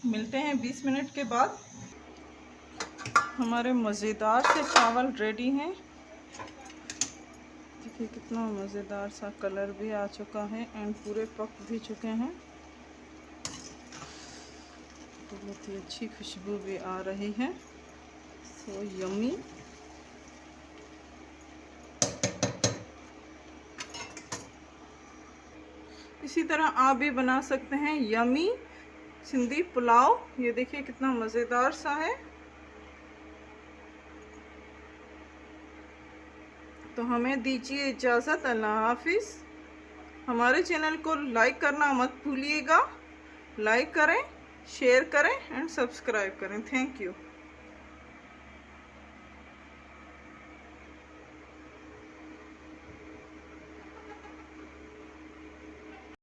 मिलते हैं 20 मिनट के बाद। हमारे मज़ेदार से चावल रेडी हैं। देखिए कितना मज़ेदार सा कलर भी आ चुका है एंड पूरे पक भी चुके हैं। तो बहुत ही अच्छी खुशबू भी आ रही है। So yummy. इसी तरह आप भी बना सकते हैं यम्मी सिंधी पुलाव। ये देखिए कितना मज़ेदार सा है। तो हमें दीजिए इजाज़त। अल्लाह हाफिज़। हमारे चैनल को लाइक करना मत भूलिएगा। लाइक करें, शेयर करें एंड सब्सक्राइब करें। Thank you.